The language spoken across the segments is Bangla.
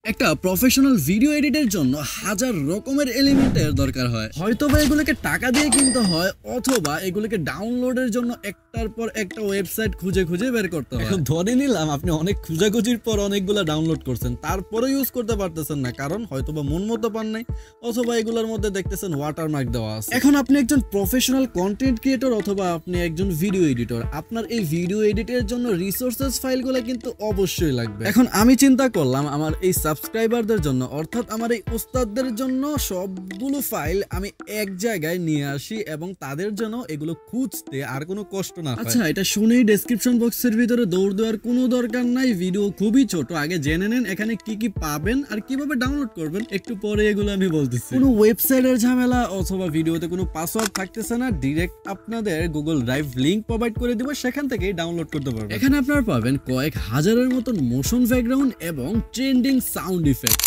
একটা প্রফেশনাল ভিডিও এডিটের জন্য হাজার রকমের এলিমেন্টের দরকার হয়। হয়তোবা এগুলোকে টাকা দিয়ে কিনতে হয় অথবা এগুলোকে ডাউনলোডের জন্য একটার পর একটা ওয়েবসাইট খুঁজে খুঁজে বের করতে হয়। এখন ধরে নিলাম আপনি অনেক খোঁজাখুঁজির পর অনেকগুলো ডাউনলোড করছেন, তারপরে ইউজ করতে পারতেছেন না, কারণ হয়তোবা মন মতো পান নাই অথবা এগুলোর মধ্যে দেখতেছেন ওয়াটারমার্ক দেওয়া আছে। এখন আপনি একজন প্রফেশনাল কন্টেন্ট ক্রিয়েটর অথবা আপনি একজন ভিডিও এডিটর, আপনার এই ভিডিও এডিটের জন্য রিসোর্সেস ফাইলগুলো কিন্তু অবশ্যই লাগবে। এখন আমি চিন্তা করলাম আমার এই সাবস্ক্রাইবারদের জন্য অর্থাৎ আমার এই ওস্তাদদের জন্য সবগুলো ফাইল আমি এক জায়গায় নিয়ে আসি এবং তাদের জন্য এগুলো খুঁজতে আর কোনো কষ্ট না হয়। আচ্ছা, এটা শুনেই ডেসক্রিপশন বক্সের ভিতরে দৌড় দেওয়ার কোনো দরকার নাই, ভিডিও খুবই ছোট। আগে জেনে নেন এখানে কি কি পাবেন আর কিভাবে ডাউনলোড করবেন, একটু পরে এগুলো আমি বলতেছি। কোনো ওয়েবসাইটের ঝামেলা অথবা ভিডিওতে কোনো পাসওয়ার্ড থাকতেছে না, ডিরেক্ট আপনাদের গুগল ড্রাইভ লিংক প্রোভাইড করে দিব, সেখান থেকেই ডাউনলোড করতে পারবেন। এখানে আপনারা পাবেন কয়েক হাজারের মতন মোশন ব্যাকগ্রাউন্ড এবং ট্রেন্ডিং সাউন্ড ইফেক্ট।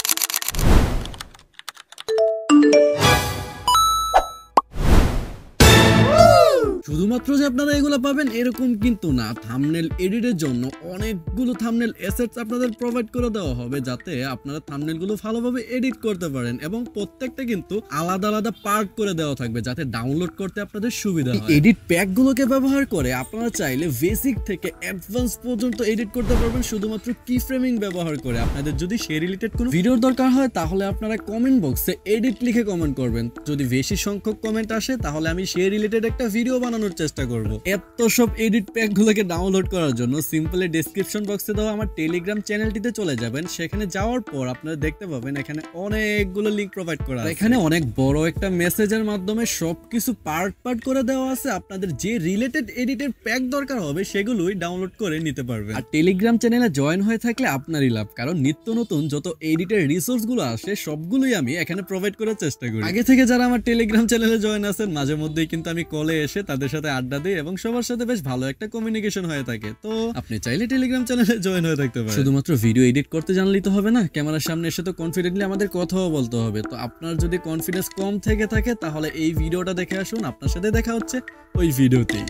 শুধুমাত্র যে আপনারা এগুলো পাবেন এরকম কিন্তু না, থাম্বনেল এডিটের জন্য অনেকগুলো থাম্বনেল অ্যাসেটস আপনাদের প্রোভাইড করে দেওয়া হবে যাতে আপনারা থাম্বনেলগুলো ভালোভাবে এডিট করতে পারেন এবং প্রত্যেকটা কিন্তু আলাদা আলাদা পার্ট করে দেওয়া থাকবে যাতে ডাউনলোড করতে আপনাদের সুবিধা হয়। এডিট প্যাকগুলোকে ব্যবহার করে আপনারা চাইলে বেসিক থেকে অ্যাডভান্স পর্যন্ত এডিট করতে পারবেন শুধুমাত্র কি ফ্রেমিং ব্যবহার করে। আপনাদের যদি সেই রিলেটেড কোনো ভিডিওর দরকার হয় তাহলে আপনারা কমেন্ট বক্সে এডিট লিখে কমেন্ট করবেন। যদি বেশি সংখ্যক কমেন্ট আসে তাহলে আমি সেই রিলেটেড একটা ভিডিও বানানোর চেষ্টা করব। এত সব এডিট প্যাক গুলোকে ডাউনলোড করার জন্য সিম্পলি ডেসক্রিপশন বক্সে দেওয়া আমার টেলিগ্রাম চ্যানেলটিতে চলে যাবেন। সেখানে যাওয়ার পর আপনারা দেখতে পাবেন এখানে অনেকগুলো লিংক প্রোভাইড করা আছে। এখানে অনেক বড় একটা মেসেজের মাধ্যমে সবকিছু পার্ট পার্ট করে দেওয়া আছে। আপনাদের যে রিলেটেড এডিটের প্যাক দরকার হবে সেগুলোই ডাউনলোড করে নিতে পারবেন। আর টেলিগ্রাম চ্যানেলে জয়েন হয়ে থাকলে আপনারই লাভ, কারণ নিত্য নতুন যত এডিটের রিসোর্স গুলো আসে সবগুলোই আমি এখানে প্রোভাইড করার চেষ্টা করি। আগে থেকে যারা আমার টেলিগ্রাম চ্যানেলে জয়েন আছেন মাঝে মধ্যেই কিন্তু আমি কলে এসে তাদের সাথে আড্ডা দিই এবং সবার সাথে বেশ ভালো একটা কমিউনিকেশন হয়ে থাকে। তো আপনি চাইলে টেলিগ্রাম চ্যানেলে জয়েন হয়ে থাকতে পারেন। শুধুমাত্র ভিডিও এডিট করতে জানলেই তো হবে না, ক্যামেরার সামনে এসে তো কনফিডেন্টলি আমাদের কথাও বলতে হবে। তো আপনার যদি কনফিডেন্স কম থেকে থাকে তাহলে এই ভিডিওটা দেখে আসুন, আপনার সাথে দেখা হচ্ছে ওই ভিডিওতেই।